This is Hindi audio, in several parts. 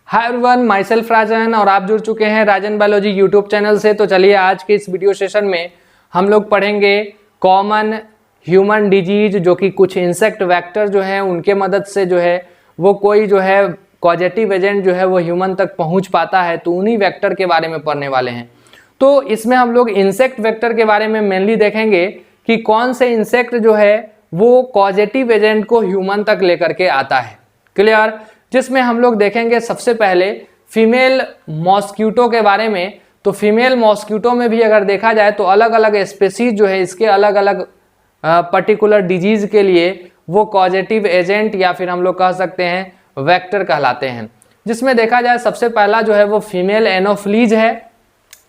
हाय एवरीवन, माई सेल्फ राजन और आप जुड़ चुके हैं राजन बायोलॉजी यूट्यूब चैनल से। तो चलिए आज के इस वीडियो सेशन में हम लोग पढ़ेंगे कॉमन ह्यूमन डिजीज, जो कि कुछ इंसेक्ट वेक्टर जो है उनके मदद से जो है वो कोई जो है कॉजेटिव एजेंट जो है वो ह्यूमन तक पहुंच पाता है। तो उन्हीं वेक्टर के बारे में पढ़ने वाले हैं। तो इसमें हम लोग इंसेक्ट वेक्टर के बारे में मेनली देखेंगे कि कौन से इंसेक्ट जो है वो कॉजेटिव एजेंट को ह्यूमन तक लेकर के आता है। क्लियर? जिसमें हम लोग देखेंगे सबसे पहले फीमेल मॉस्क्यूटो के बारे में। तो फीमेल मॉस्क्यूटो में भी अगर देखा जाए तो अलग अलग स्पेसीज जो है इसके अलग अलग पर्टिकुलर डिजीज के लिए वो कॉजेटिव एजेंट या फिर हम लोग कह सकते हैं वेक्टर कहलाते हैं। जिसमें देखा जाए सबसे पहला जो है वो फीमेल एनोफ्लीज है।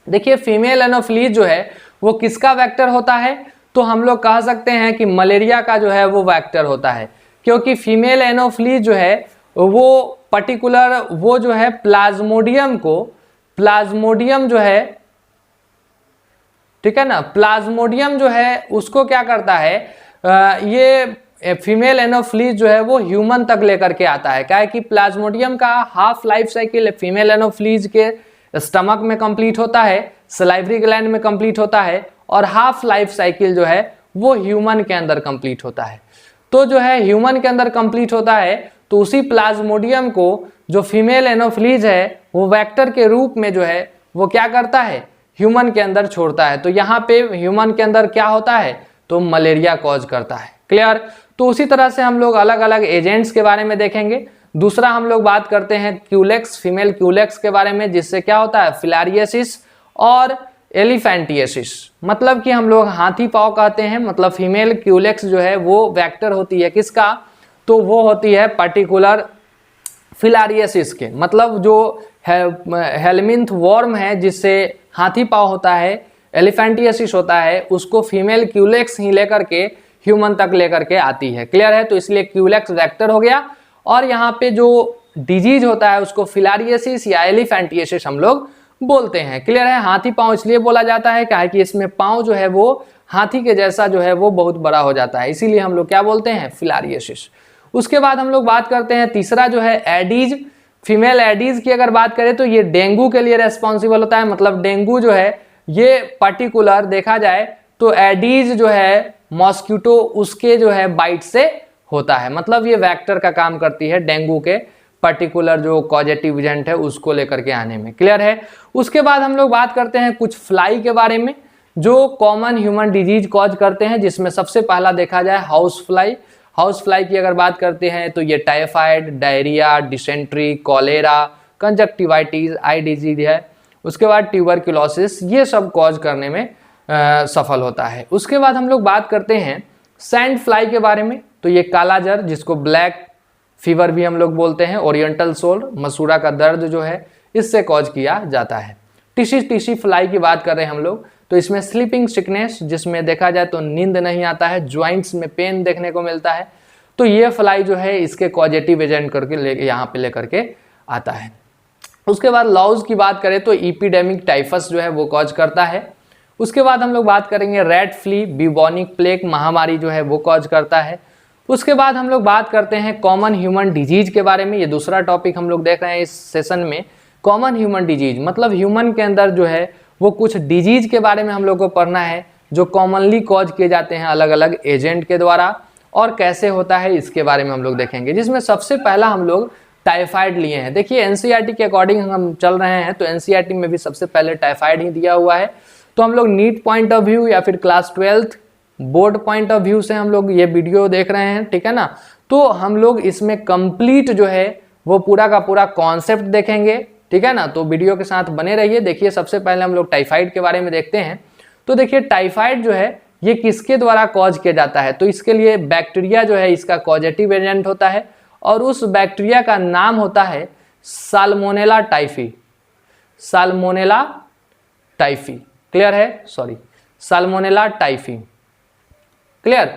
देखिए फीमेल एनोफ्लीज जो है वो किसका वेक्टर होता है? तो हम लोग कह सकते हैं कि मलेरिया का जो है वो वेक्टर होता है, क्योंकि फीमेल एनोफ्लीज जो है वो पर्टिकुलर वो जो है प्लाज्मोडियम जो है, ठीक है ना, प्लाज्मोडियम जो है उसको क्या करता है, ये फीमेल एनोफ्लीज जो है वो ह्यूमन तक लेकर के आता है। क्या है कि प्लाज्मोडियम का half life cycle female Anopheles के स्टमक में कंप्लीट होता है, सलाइवरी ग्लैंड में कंप्लीट होता है, और हाफ लाइफ साइकिल जो है वो ह्यूमन के अंदर कंप्लीट होता है। तो जो है ह्यूमन के अंदर कंप्लीट होता है तो उसी प्लाज्मोडियम को जो फीमेल एनोफ्लीज है वो वेक्टर के रूप में जो है वो क्या करता है, ह्यूमन के अंदर छोड़ता है। तो यहाँ पे ह्यूमन के अंदर क्या होता है, तो मलेरिया कॉज करता है। क्लियर? तो उसी तरह से हम लोग अलग अलग एजेंट्स के बारे में देखेंगे। दूसरा हम लोग बात करते हैं क्यूलेक्स, फीमेल क्यूलेक्स के बारे में, जिससे क्या होता है फिलारियसिस और एलिफेंटियसिस। मतलब कि हम लोग हाथी पाँव कहते हैं। मतलब फीमेल क्यूलेक्स जो है वो वेक्टर होती है किसका, तो वो होती है पर्टिकुलर फिलारियसिस के। मतलब जो हेलमिंथ वॉर्म है जिससे हाथी पाँव होता है, एलिफेंटियसिस होता है, उसको फीमेल क्यूलेक्स ही लेकर के ह्यूमन तक लेकर के आती है। क्लियर है? तो इसलिए क्यूलेक्स वेक्टर हो गया। और यहाँ पे जो डिजीज होता है उसको फिलारियसिस या एलिफेंटियसिस हम लोग बोलते हैं। क्लियर है? हाथी पाँव इसलिए बोला जाता है क्या है कि इसमें पाँव जो है वो हाथी के जैसा जो है वो बहुत बड़ा हो जाता है, इसीलिए हम लोग क्या बोलते हैं, फिलारियसिस। उसके बाद हम लोग बात करते हैं तीसरा जो है एडीज। फीमेल एडीज की अगर बात करें तो ये डेंगू के लिए रेस्पॉन्सिबल होता है। मतलब डेंगू जो है ये पर्टिकुलर देखा जाए तो एडीज जो है मॉस्क्यूटो उसके जो है बाइट से होता है। मतलब ये वेक्टर का काम करती है डेंगू के पर्टिकुलर जो कॉजेटिव एजेंट है उसको लेकर के आने में। क्लियर है? उसके बाद हम लोग बात करते हैं कुछ फ्लाई के बारे में जो कॉमन ह्यूमन डिजीज कॉज करते हैं। जिसमें सबसे पहला देखा जाए हाउस फ्लाई। हाउस फ्लाई की अगर बात करते हैं तो ये typhoid, diarrhoea, dysentery, cholera, conjunctivitis, eye disease है। उसके बाद ट्यूबरक्लोसिस, ये सब कॉज करने में सफल होता है। उसके बाद हम लोग बात करते हैं सैंड फ्लाई के बारे में। तो ये काला जर, जिसको ब्लैक फीवर भी हम लोग बोलते हैं, ओरिएंटल सोल, मसूड़ा का दर्द जो है इससे कॉज किया जाता है। टिशी फ्लाई की बात कर रहे हैं हम लोग, तो इसमें स्लीपिंग सिकनेस, जिसमें देखा जाए तो नींद नहीं आता है, ज्वाइंट्स में पेन देखने को मिलता है। तो ये फ्लाई जो है इसके कॉजेटिव एजेंट करके यहाँ पे लेकर के आता है। उसके बाद लॉज की बात करें तो इपिडेमिक टाइफस जो है वो कॉज करता है। उसके बाद हम लोग बात करेंगे रेड फ्ली, ब्यूबोनिक प्लेग महामारी जो है वो कॉज करता है। उसके बाद हम लोग बात करते हैं कॉमन ह्यूमन डिजीज के बारे में। ये दूसरा टॉपिक हम लोग देख रहे हैं इस सेशन में, कॉमन ह्यूमन डिजीज। मतलब ह्यूमन के अंदर जो है वो कुछ डिजीज के बारे में हम लोग को पढ़ना है जो कॉमनली कॉज किए जाते हैं अलग अलग एजेंट के द्वारा, और कैसे होता है इसके बारे में हम लोग देखेंगे। जिसमें सबसे पहला हम लोग टाइफाइड लिए हैं। देखिए एनसीईआरटी के अकॉर्डिंग हम चल रहे हैं तो एनसीईआरटी में भी सबसे पहले टाइफाइड ही दिया हुआ है। तो हम लोग नीट पॉइंट ऑफ व्यू या फिर class 12th board point of view से हम लोग ये वीडियो देख रहे हैं, ठीक है ना। तो हम लोग इसमें कंप्लीट जो है वो पूरा का पूरा कॉन्सेप्ट देखेंगे, ठीक है ना। तो वीडियो के साथ बने रहिए। देखिए सबसे पहले हम लोग टाइफाइड के बारे में देखते हैं। तो देखिए टाइफाइड जो है ये किसके द्वारा कॉज किया जाता है, तो इसके लिए बैक्टीरिया जो है इसका कॉजेटिव एजेंट होता है, और उस बैक्टीरिया का नाम होता है Salmonella typhi. Salmonella typhi, clear है? Sorry, Salmonella typhi. क्लियर?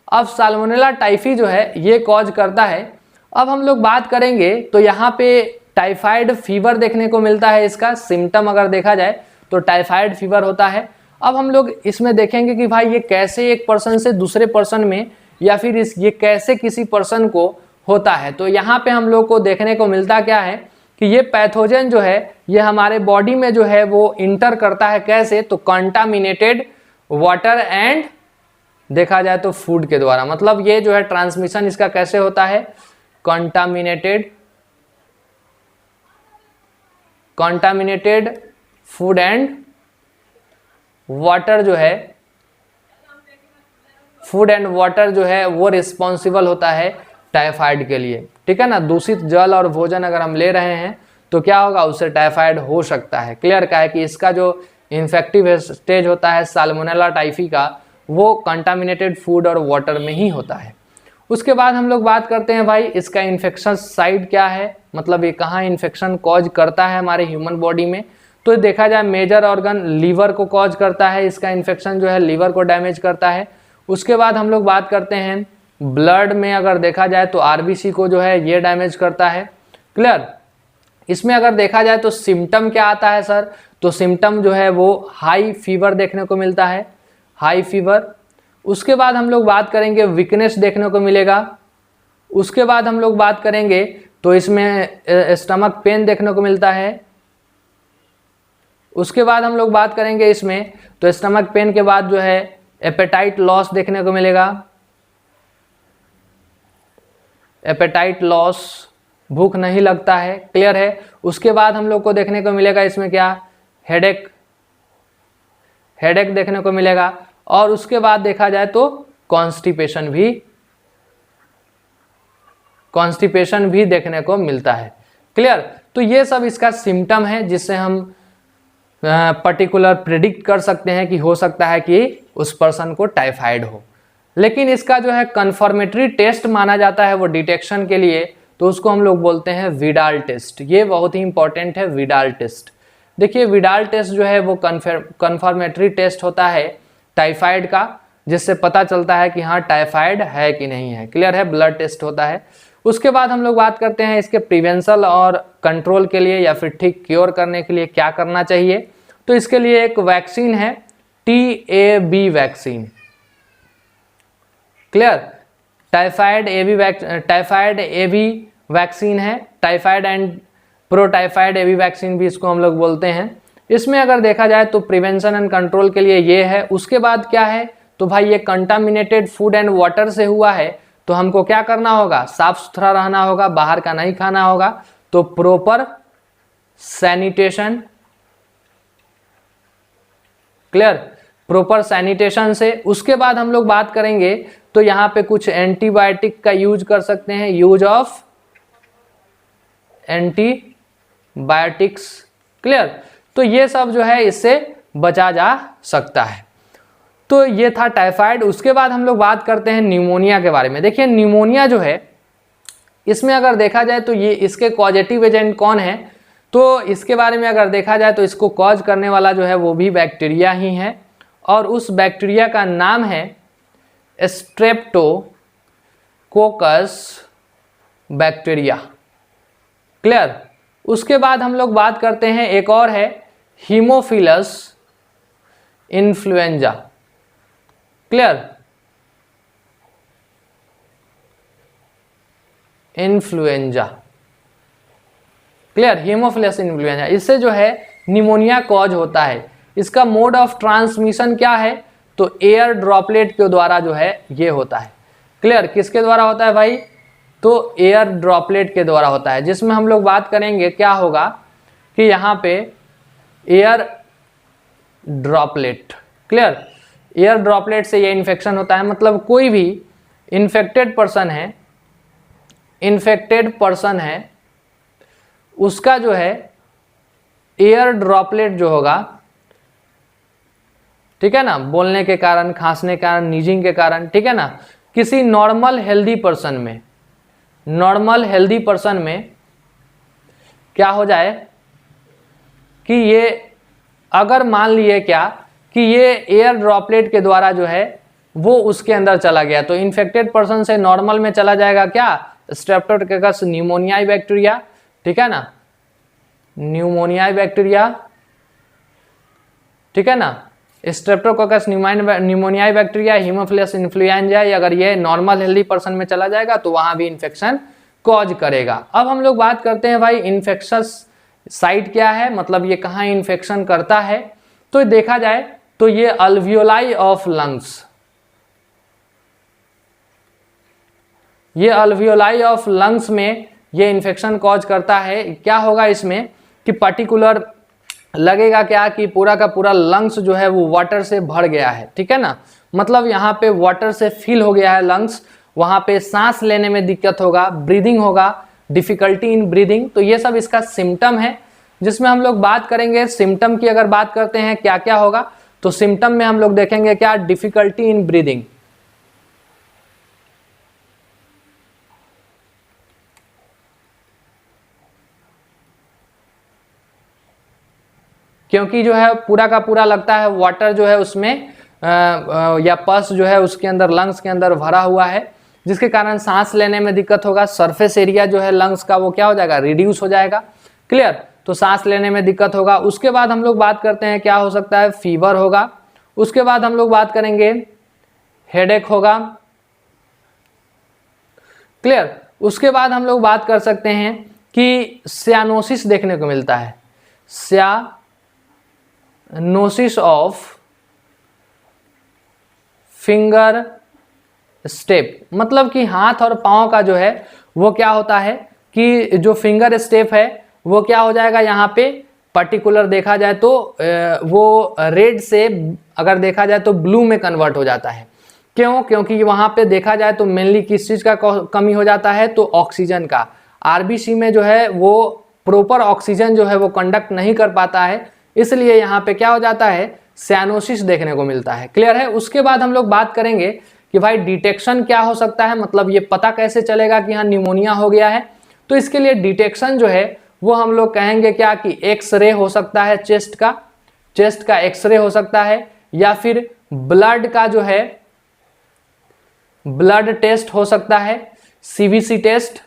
अब साल्मोनेला टाइफी जो है ये कॉज करता है। अब हम लोग बात करेंगे तो यहाँ पे टाइफाइड फीवर देखने को मिलता है। इसका सिम्टम अगर देखा जाए तो टाइफाइड फीवर होता है। अब हम लोग इसमें देखेंगे कि भाई ये कैसे एक पर्सन से दूसरे पर्सन में, या फिर ये कैसे किसी पर्सन को होता है। तो यहाँ पे हम लोग को देखने को मिलता क्या है कि ये पैथोजन जो है ये हमारे बॉडी में जो है वो इंटर करता है कैसे, तो कंटामिनेटेड वाटर एंड देखा जाए तो फूड के द्वारा। मतलब ये जो है ट्रांसमिशन इसका कैसे होता है, कंटामिनेटेड फूड एंड वाटर जो है, फूड एंड वाटर जो है वो रिस्पॉन्सिबल होता है टाइफाइड के लिए, ठीक है ना। दूषित जल और भोजन अगर हम ले रहे हैं तो क्या होगा, उससे टाइफाइड हो सकता है। क्लियर का है कि इसका जो इन्फेक्टिव स्टेज होता है साल्मोनेला टाइफी का, वो कंटामिनेटेड फूड और वाटर में ही होता है। उसके बाद हम लोग बात करते हैं भाई इसका इन्फेक्शन साइट क्या है, मतलब ये कहाँ इन्फेक्शन कॉज करता है हमारे ह्यूमन बॉडी में। तो देखा जाए मेजर ऑर्गन लीवर को कॉज करता है, इसका इन्फेक्शन जो है लीवर को डैमेज करता है। उसके बाद हम लोग बात करते हैं ब्लड में अगर देखा जाए तो आरबीसी को जो है ये डैमेज करता है। क्लियर। इसमें अगर देखा जाए तो सिम्टम क्या आता है सर, तो सिम्टम जो है वो हाई फीवर देखने को मिलता है, हाई फीवर। उसके बाद हम लोग बात करेंगे वीकनेस देखने को मिलेगा। उसके बाद हम लोग बात करेंगे तो इसमें स्टमक पेन देखने को मिलता है। उसके बाद हम लोग बात करेंगे इसमें तो स्टमक पेन के बाद जो है एपेटाइट लॉस देखने को मिलेगा, एपेटाइट लॉस, भूख नहीं लगता है। क्लियर है। उसके बाद हम लोग को देखने को मिलेगा इसमें क्या, हेडेक देखने को मिलेगा। और उसके बाद देखा जाए तो कॉन्स्टिपेशन भी देखने को मिलता है। क्लियर। तो ये सब इसका सिम्टम है जिससे हम पर्टिकुलर प्रिडिक्ट कर सकते हैं कि हो सकता है कि उस पर्सन को टाइफाइड हो। लेकिन इसका जो है कन्फर्मेटरी टेस्ट माना जाता है वो डिटेक्शन के लिए, तो उसको हम लोग बोलते हैं विडाल टेस्ट। ये बहुत ही इंपॉर्टेंट है विडाल टेस्ट। देखिए विडाल टेस्ट जो है वो कन्फर्मेटरी टेस्ट होता है टाइफाइड का, जिससे पता चलता है कि हाँ टाइफाइड है कि नहीं है। क्लियर है। ब्लड टेस्ट होता है। उसके बाद हम लोग बात करते हैं इसके प्रिवेंशन और कंट्रोल के लिए या फिर ठीक क्योर करने के लिए क्या करना चाहिए। तो इसके लिए एक वैक्सीन है TAB vaccine. Clear. Typhoid AB vaccine है, टाइफाइड एंड प्रोटाइफाइड AB वैक्सीन भी इसको हम लोग बोलते हैं। इसमें अगर देखा जाए तो प्रिवेंशन एंड कंट्रोल के लिए ये है। उसके बाद क्या है, तो भाई ये कंटामिनेटेड फूड एंड वाटर से हुआ है तो हमको क्या करना होगा, साफ सुथरा रहना होगा, बाहर का नहीं खाना होगा। तो proper sanitation. Clear. Proper sanitation से। उसके बाद हम लोग बात करेंगे तो यहाँ पे कुछ एंटीबायोटिक का यूज कर सकते हैं, यूज ऑफ एंटीबायोटिक्स। क्लियर। तो ये सब जो है इससे बचा जा सकता है। तो ये था टाइफाइड। उसके बाद हम लोग बात करते हैं न्यूमोनिया के बारे में। देखिए न्यूमोनिया जो है इसमें अगर देखा जाए तो ये इसके कॉजेटिव एजेंट कौन है, तो इसके बारे में अगर देखा जाए तो इसको कॉज करने वाला जो है वो भी बैक्टीरिया ही है, और उस बैक्टीरिया का नाम है स्ट्रेप्टोकोकस बैक्टीरिया। क्लियर। उसके बाद हम लोग बात करते हैं एक और है Haemophilus influenza. Clear. Influenza. Clear. Haemophilus influenza, इससे जो है निमोनिया कॉज होता है। इसका मोड ऑफ ट्रांसमिशन क्या है, तो एयर ड्रॉपलेट के द्वारा जो है ये होता है। क्लियर। किसके द्वारा होता है भाई, तो एयर ड्रॉपलेट के द्वारा होता है, जिसमें हम लोग बात करेंगे क्या होगा कि यहाँ पे air droplet. Clear. Air droplet से ये इन्फेक्शन होता है, मतलब कोई भी इन्फेक्टेड पर्सन है उसका जो है एयर ड्रॉपलेट जो होगा, ठीक है ना, बोलने के कारण, खांसने के कारण, नीजिंग के कारण, ठीक है ना, किसी नॉर्मल हेल्दी पर्सन में क्या हो जाए कि ये अगर मान लिए क्या कि ये एयर ड्रॉपलेट के द्वारा जो है वो उसके अंदर चला गया, तो इन्फेक्टेड पर्सन से नॉर्मल में चला जाएगा क्या, स्ट्रेप्टोकोकस न्यूमोनियाई बैक्टीरिया। ठीक है ना, न्यूमोनियाई बैक्टीरिया, ठीक है ना, Streptococcus pneumoniae bacteria, Haemophilus influenza, अगर ये नॉर्मल हेल्दी पर्सन में चला जाएगा तो वहां भी इन्फेक्शन कॉज करेगा। अब हम लोग बात करते हैं भाई इन्फेक्शस साइट क्या है, मतलब ये कहाँ इन्फेक्शन करता है। तो देखा जाए तो ये अल्वियोलाई ऑफ लंग्स, ये अल्वियोलाई ऑफ लंग्स में ये इन्फेक्शन कॉज करता है। क्या होगा इसमें कि पर्टिकुलर लगेगा क्या कि पूरा का पूरा लंग्स जो है वो वाटर से भर गया है, ठीक है ना, मतलब यहाँ पे वाटर से फिल हो गया है लंग्स, वहाँ पे सांस लेने में दिक्कत होगा, ब्रीदिंग होगा, डिफिकल्टी इन ब्रीदिंग। तो ये सब इसका सिम्टम है, जिसमें हम लोग बात करेंगे सिम्टम की। अगर बात करते हैं क्या क्या होगा, तो सिम्टम में हम लोग देखेंगे क्या, डिफिकल्टी इन ब्रीदिंग, क्योंकि जो है पूरा का पूरा लगता है वाटर जो है उसमें या पस जो है उसके अंदर लंग्स के अंदर भरा हुआ है, जिसके कारण सांस लेने में दिक्कत होगा। सरफेस एरिया जो है लंग्स का वो क्या हो जाएगा, रिड्यूस हो जाएगा। क्लियर, तो सांस लेने में दिक्कत होगा। उसके बाद हम लोग बात करते हैं क्या हो सकता है, फीवर होगा। उसके बाद हम लोग बात करेंगे हेडेक होगा। क्लियर, उसके बाद हम लोग बात कर सकते हैं कि सियानोसिस देखने को मिलता है, सियानोसिस ऑफ फिंगर स्टेप, मतलब कि हाथ और पांव का जो है वो क्या होता है कि जो फिंगर स्टेप है वो क्या हो जाएगा, यहाँ पे पर्टिकुलर देखा जाए तो वो रेड से अगर देखा जाए तो ब्लू में कन्वर्ट हो जाता है। क्यों, क्योंकि वहाँ पे देखा जाए तो मेनली किस चीज़ का कमी हो जाता है, तो ऑक्सीजन का। आरबीसी में जो है वो प्रॉपर ऑक्सीजन जो है वो कंडक्ट नहीं कर पाता है, इसलिए यहाँ पे क्या हो जाता है, सियानोसिस देखने को मिलता है। क्लियर है। उसके बाद हम लोग बात करेंगे कि भाई डिटेक्शन क्या हो सकता है, मतलब ये पता कैसे चलेगा कि हाँ निमोनिया हो गया है। तो इसके लिए डिटेक्शन जो है वो हम लोग कहेंगे क्या कि एक्सरे हो सकता है, चेस्ट का एक्सरे हो सकता है, या फिर ब्लड का जो है ब्लड टेस्ट हो सकता है, सीबीसी टेस्ट,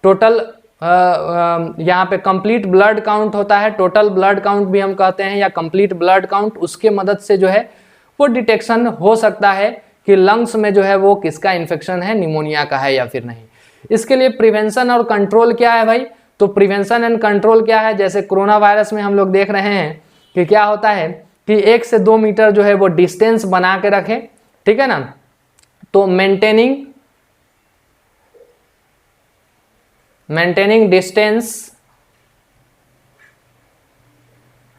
टोटल यहाँ पे कंप्लीट ब्लड काउंट होता है, टोटल ब्लड काउंट भी हम कहते हैं, या कंप्लीट ब्लड काउंट, उसके मदद से जो है वो डिटेक्शन हो सकता है कि लंग्स में जो है वो किसका इन्फेक्शन है, निमोनिया का है या फिर नहीं। इसके लिए प्रिवेंशन और कंट्रोल क्या है भाई, तो प्रिवेंशन एंड कंट्रोल क्या है, जैसे कोरोना वायरस में हम लोग देख रहे हैं कि क्या होता है कि 1 से 2 मीटर जो है वो डिस्टेंस बना के रखें, ठीक है ना। तो मेंटेनिंग डिस्टेंस,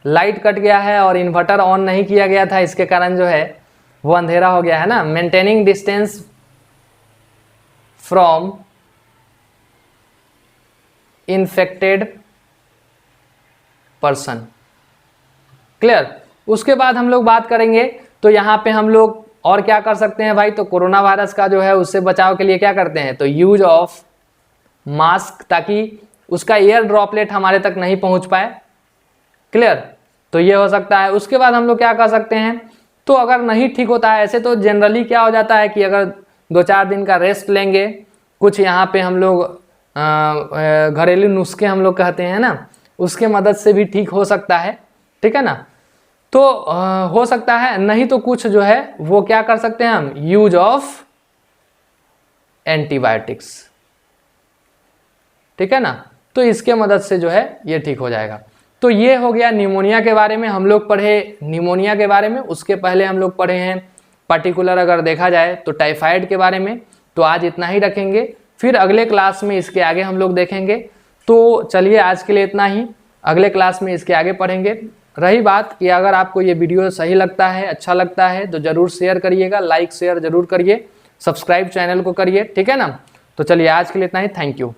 लाइट कट गया है और इन्वर्टर ऑन नहीं किया गया था, इसके कारण जो है वो अंधेरा हो गया है ना। Maintaining distance from infected person. Clear. उसके बाद हम लोग बात करेंगे तो यहाँ पे हम लोग और क्या कर सकते हैं भाई, तो कोरोना वायरस का जो है उससे बचाव के लिए क्या करते हैं, तो यूज ऑफ मास्क, ताकि उसका एयर ड्रॉपलेट हमारे तक नहीं पहुंच पाए। क्लियर, तो ये हो सकता है। उसके बाद हम लोग क्या कर सकते हैं, तो अगर नहीं ठीक होता है, ऐसे तो जनरली क्या हो जाता है कि अगर 2-4 दिन का रेस्ट लेंगे, कुछ यहाँ पे हम लोग घरेलू नुस्खे हम लोग कहते हैं ना, उसके मदद से भी ठीक हो सकता है, ठीक है ना। तो हो सकता है, नहीं तो कुछ जो है वो क्या कर सकते हैं हम, यूज ऑफ एंटीबायोटिक्स, ठीक है ना। तो इसके मदद से जो है ये ठीक हो जाएगा। तो ये हो गया निमोनिया के बारे में, हम लोग पढ़े निमोनिया के बारे में। उसके पहले हम लोग पढ़े हैं पर्टिकुलर अगर देखा जाए तो टाइफाइड के बारे में। तो आज इतना ही रखेंगे, फिर अगले क्लास में इसके आगे हम लोग देखेंगे। तो चलिए आज के लिए इतना ही, अगले क्लास में इसके आगे पढ़ेंगे। रही बात कि अगर आपको ये वीडियो सही लगता है, अच्छा लगता है, तो ज़रूर शेयर करिएगा, लाइक शेयर ज़रूर करिए, सब्सक्राइब चैनल को करिए, ठीक है ना। तो चलिए आज के लिए इतना ही, थैंक यू।